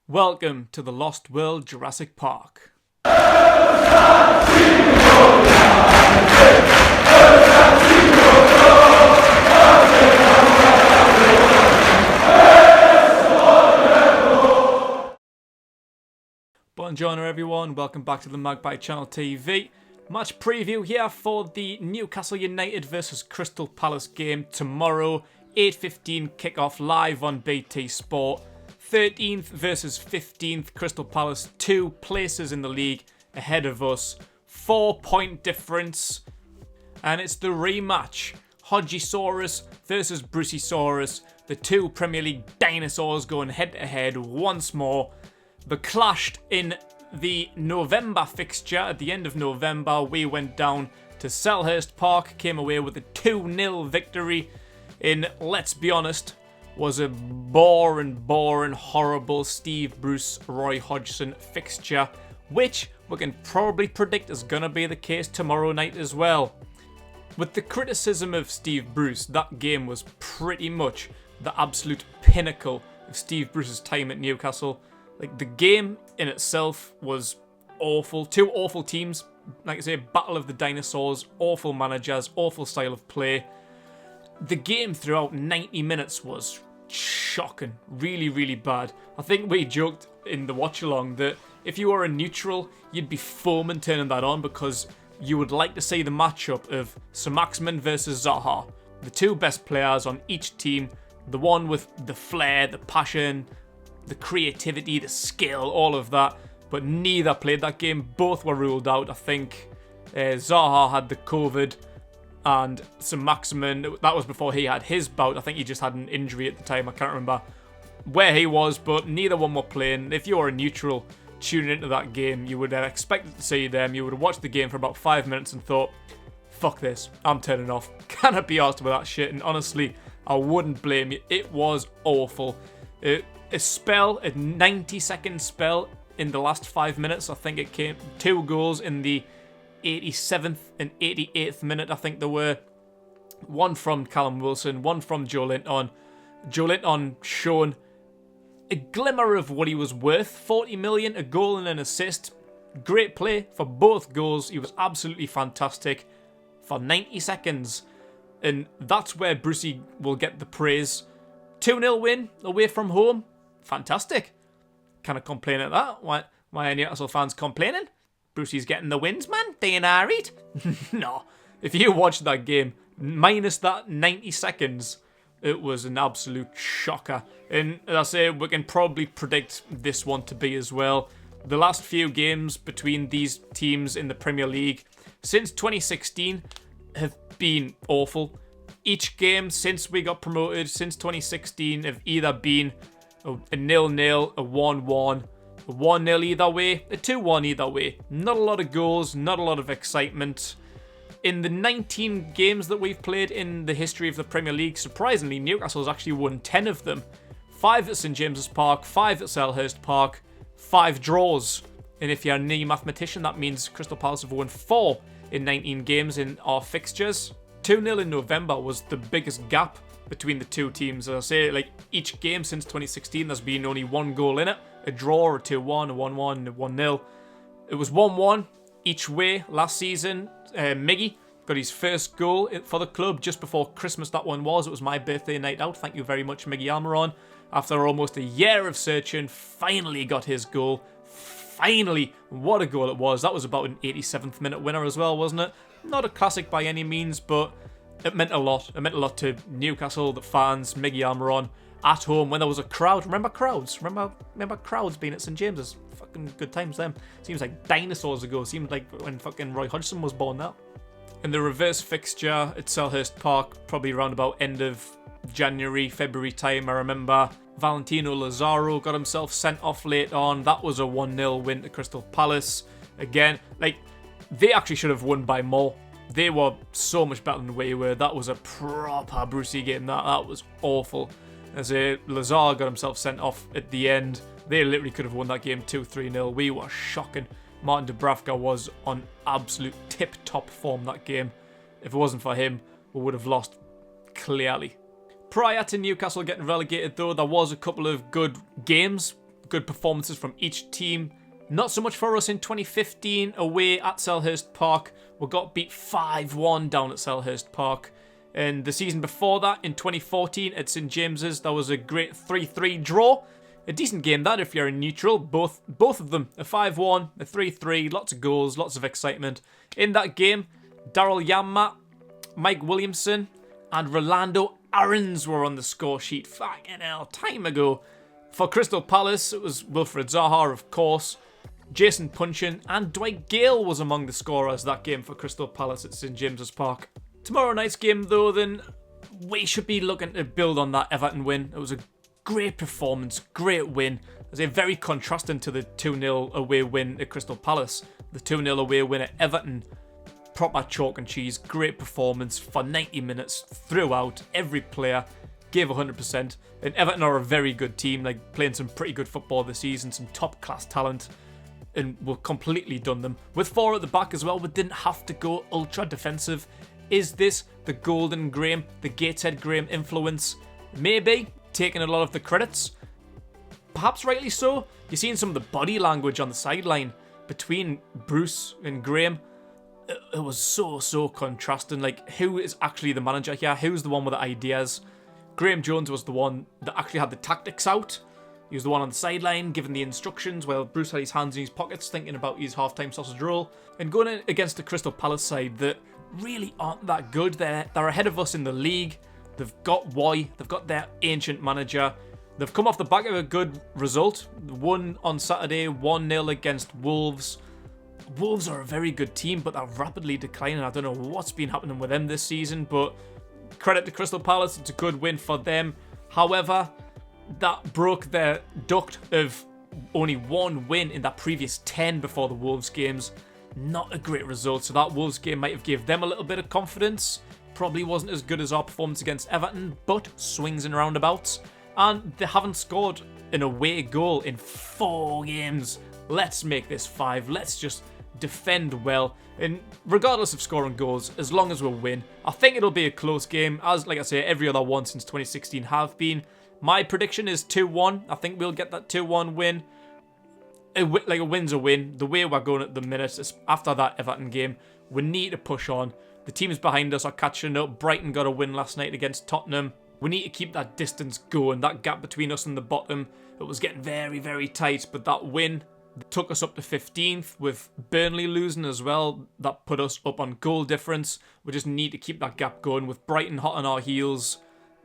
Welcome to the Lost World Jurassic Park. Buongiorno everyone, welcome back to the Magpie Channel TV. Match preview here for the Newcastle United versus Crystal Palace game tomorrow. 8:15 kickoff live on BT Sport. 13th versus 15th, Crystal Palace 2 places in the league ahead of us. 4-point difference. And it's the rematch. Hodgisaurus versus Bruceysaurus. The two Premier League dinosaurs going head to head once more. They clashed in the November fixture. At the end of November, we went down to Selhurst Park, came away with a 2-0 victory in, let's be honest, was a boring, horrible Steve Bruce, Roy Hodgson fixture, which we can probably predict is going to be the case tomorrow night as well. With the criticism of Steve Bruce, that game was pretty much the absolute pinnacle of Steve Bruce's time at Newcastle. Like, the game in itself was awful. Two awful teams, like I say, battle of the dinosaurs, awful managers, awful style of play. The game throughout 90 minutes was shocking. Really bad. I think we joked in the watch-along that if you were a neutral, you'd be foaming turning that on because you would like to see the matchup of Saint-Maximin versus Zaha. The two best players on each team. The one with the flair, the passion, the creativity, the skill, all of that. But neither played that game. Both were ruled out. I think Zaha had the COVID. And Saint-Maximin, that was before he had his bout. I think he just had an injury at the time. I can't remember where he was, but neither one were playing. If you were a neutral tuning into that game, you would have expected to see them. You would have watched the game for about 5 minutes and thought, fuck this, I'm turning off. Cannot be arsed with that shit. And honestly, I wouldn't blame you. It was awful. A 90-second spell in the last 5 minutes. I think it came 2 goals in the 87th and 88th minute, I think there were. One from Callum Wilson, one from Joe Linton. Joe Linton shown a glimmer of what he was worth. 40 million, a goal and an assist. Great play for both goals. He was absolutely fantastic for 90 seconds. And that's where Brucey will get the praise. 2-0 win away from home. Fantastic. Can I complain at that? Why are Newcastle fans complaining? Brucey's getting the wins, man. They ain't alright. No. If you watched that game, minus that 90 seconds, it was an absolute shocker. And as I say, we can probably predict this one to be as well. The last few games between these teams in the Premier League since 2016 have been awful. Each game since we got promoted, since 2016, have either been a 0-0, a 1-1, a 1-0 either way, a 2-1 either way. Not a lot of goals, not a lot of excitement. In the 19 games that we've played in the history of the Premier League, surprisingly, Newcastle's actually won 10 of them. 5 at St James's Park, 5 at Selhurst Park, 5 draws. And if you're a neat mathematician, that means Crystal Palace have won 4 in 19 games in our fixtures. 2-0 in November was the biggest gap between the two teams. As I say, like, each game since 2016, there's been only 1 goal in it. A draw, a 2-1, a 1-1, a 1-0. It was 1-1 each way last season. Miggy got his first goal for the club just before Christmas, that one was. It was my birthday night out. Thank you very much, Miggy Almiron. After almost a year of searching, finally got his goal. Finally, what a goal it was. That was about an 87th minute winner as well, wasn't it? Not a classic by any means, but it meant a lot. It meant a lot to Newcastle, the fans, Miggy Almiron. At home, when there was a crowd. Remember crowds? Remember crowds being at St James's? Fucking good times then. Seems like dinosaurs ago. Seems like when fucking Roy Hodgson was born now. In the reverse fixture at Selhurst Park, probably around about end of January, February time, I remember Valentino Lazaro got himself sent off late on. That was a 1-0 win to Crystal Palace. Again, like, they actually should have won by more. They were so much better than we were. That was a proper Brucey game. That was awful. As Lazar got himself sent off at the end. They literally could have won that game 2-3-0. We were shocking. Martin Dubravka was on absolute tip-top form that game. If it wasn't for him, we would have lost clearly. Prior to Newcastle getting relegated though, there was a couple of good games, good performances from each team. Not so much for us in 2015 away at Selhurst Park. We got beat 5-1 down at Selhurst Park. And the season before that, in 2014 at St James's, that was a great 3-3 draw. A decent game that if you're in neutral. Both of them, a 5-1, a 3-3, lots of goals, lots of excitement. In that game, Daryl Yamma, Mike Williamson, and Rolando Aarons were on the score sheet. Fucking hell, time ago. For Crystal Palace, it was Wilfred Zaha, of course. Jason Punchin and Dwight Gale was among the scorers that game for Crystal Palace at St James's Park. Tomorrow night's game, though, then we should be looking to build on that Everton win. It was a great performance, great win. It's a very contrasting to the 2-0 away win at Crystal Palace. The 2-0 away win at Everton, proper chalk and cheese, great performance for 90 minutes throughout. Every player gave 100%. And Everton are a very good team, like playing some pretty good football this season, some top class talent. And we've completely done them. With 4 at the back as well, we didn't have to go ultra defensive. Is this the Golden Graham, the Gateshead Graham influence? Maybe, taking a lot of the credits. Perhaps rightly so. You're seeing some of the body language on the sideline between Bruce and Graham. It was so contrasting. Like, who is actually the manager here? Who's the one with the ideas? Graham Jones was the one that actually had the tactics out. He was the one on the sideline giving the instructions while Bruce had his hands in his pockets thinking about his half-time sausage roll. And going in against the Crystal Palace side that really aren't that good. They're ahead of us in the league. They've got Roy. They've got their ancient manager. They've come off the back of a good result. Won on Saturday, 1-0 against Wolves. Wolves are a very good team, but they're rapidly declining. I don't know what's been happening with them this season, but credit to Crystal Palace. It's a good win for them. However, that broke their duct of only 1 win in that previous 10 before the Wolves games. Not a great result, so that Wolves game might have gave them a little bit of confidence. Probably wasn't as good as our performance against Everton, but swings and roundabouts. And they haven't scored an away goal in 4 games. Let's make this 5. Let's just defend well. And regardless of scoring goals, as long as we win, I think it'll be a close game, as, like I say, every other one since 2016 have been. My prediction is 2-1. I think we'll get that 2-1 win. Like a win's a win. The way we're going at the minute, after that Everton game, we need to push on. The teams behind us are catching up. Brighton got a win last night against Tottenham. We need to keep that distance going. That gap between us and the bottom, it was getting very tight. But that win took us up to 15th with Burnley losing as well. That put us up on goal difference. We just need to keep that gap going. With Brighton hot on our heels,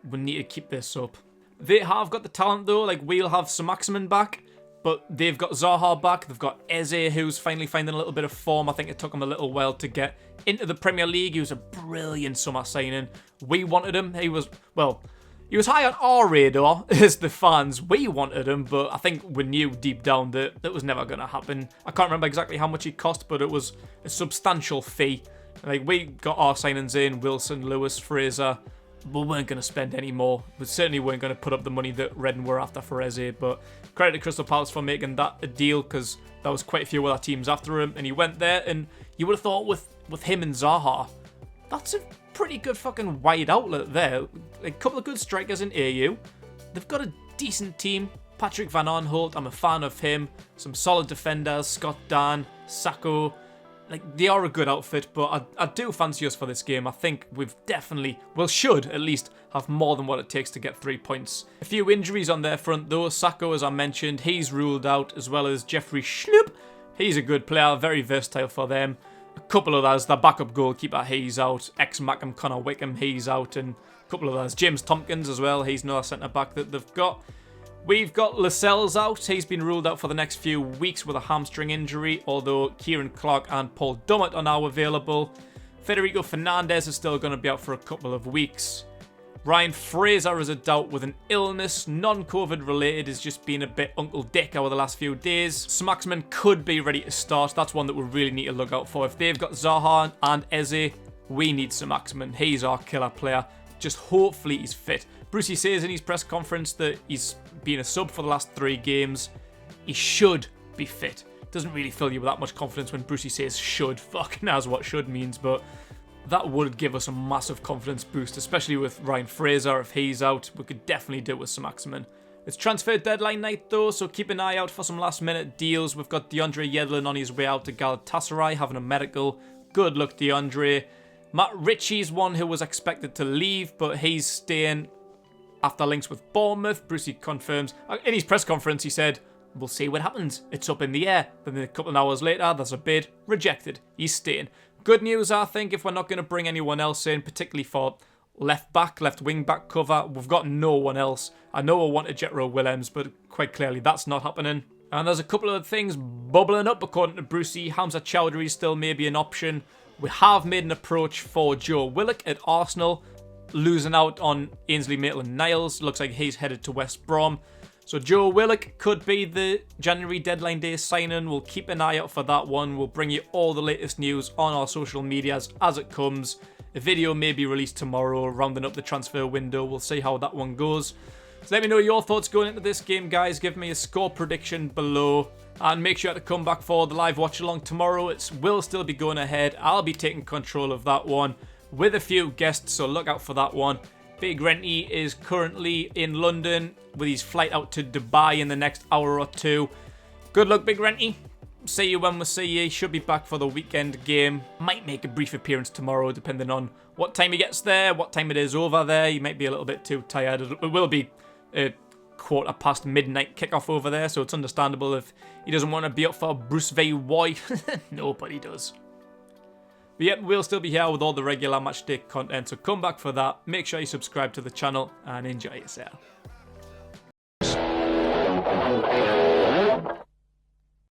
we need to keep this up. They have got the talent though. Like, we'll have Sir Maximin back. But they've got Zaha back. They've got Eze, who's finally finding a little bit of form. I think it took him a little while to get into the Premier League. He was a brilliant summer signing. We wanted him. He was high on our radar as the fans. We wanted him, but I think we knew deep down that that was never going to happen. I can't remember exactly how much he cost, but it was a substantial fee. Like, we got our signings in, Wilson, Lewis, Fraser. We weren't going to spend any more. We certainly weren't going to put up the money that Redden were after for Eze, but credit to Crystal Palace for making that a deal, because there was quite a few other teams after him, and he went there, and you would have thought with him and Zaha, that's a pretty good fucking wide outlet there. A couple of good strikers in AU. They've got a decent team. Patrick Van Aanholt, I'm a fan of him. Some solid defenders, Scott Dan, Sacco. Like, they are a good outfit, but I do fancy us for this game. I think we've should at least have more than what it takes to get 3 points. A few injuries on their front though. Sacco, as I mentioned, he's ruled out, as well as Jeffrey Schlupp. He's a good player, very versatile for them. A couple of others, their backup goalkeeper, he's out. Ex-Mackham, Connor Wickham, he's out. And a couple of others, James Tompkins as well, he's another centre-back that they've got. We've got Lascelles out. He's been ruled out for the next few weeks with a hamstring injury, although Kieran Clark and Paul Dummett are now available. Federico Fernandez is still going to be out for a couple of weeks. Ryan Fraser is a doubt with an illness, non-COVID related, has just been a bit Uncle Dick over the last few days. Smacksman could be ready to start. That's one that we really need to look out for. If they've got Zaha and Eze, we need Smacksman. He's our killer player. Just hopefully he's fit. Brucey says in his press conference that he's been a sub for the last 3 games. He should be fit. Doesn't really fill you with that much confidence when Brucey says should. Fuck knows what should means, but that would give us a massive confidence boost, especially with Ryan Fraser. If he's out, we could definitely do it with some Maximin. It's transfer deadline night though, so keep an eye out for some last minute deals. We've got DeAndre Yedlin on his way out to Galatasaray having a medical. Good luck, DeAndre. Matt Ritchie's one who was expected to leave, but he's staying after links with Bournemouth. Brucey confirms. In his press conference, he said, "We'll see what happens. It's up in the air." Then a couple of hours later, there's a bid. Rejected. He's staying. Good news, I think, if we're not going to bring anyone else in, particularly for left back, left wing back cover. We've got no one else. I know I wanted Jetro Willems, but quite clearly that's not happening. And there's a couple of things bubbling up according to Brucey. Hamza Chowdhury still may be an option. We have made an approach for Joe Willock at Arsenal, losing out on Ainsley Maitland-Niles. Looks like he's headed to West Brom. So Joe Willock could be the January deadline day signing. We'll keep an eye out for that one. We'll bring you all the latest news on our social medias as it comes. A video may be released tomorrow, rounding up the transfer window. We'll see how that one goes. So let me know your thoughts going into this game, guys. Give me a score prediction below. And make sure to come back for the live watch along tomorrow. It will still be going ahead. I'll be taking control of that one with a few guests, so look out for that one. Big Renty is currently in London with his flight out to Dubai in the next hour or two. Good luck, Big Renty. See you when we see you. Should be back for the weekend game. Might make a brief appearance tomorrow, depending on what time he gets there, what time it is over there. He might be a little bit too tired. It will be a 1:15 midnight kickoff over there, so it's understandable if he doesn't want to be up for Bruce Vay. Nobody does. But yep, we'll still be here with all the regular matchday content, so come back for that. Make sure you subscribe to the channel and enjoy yourself.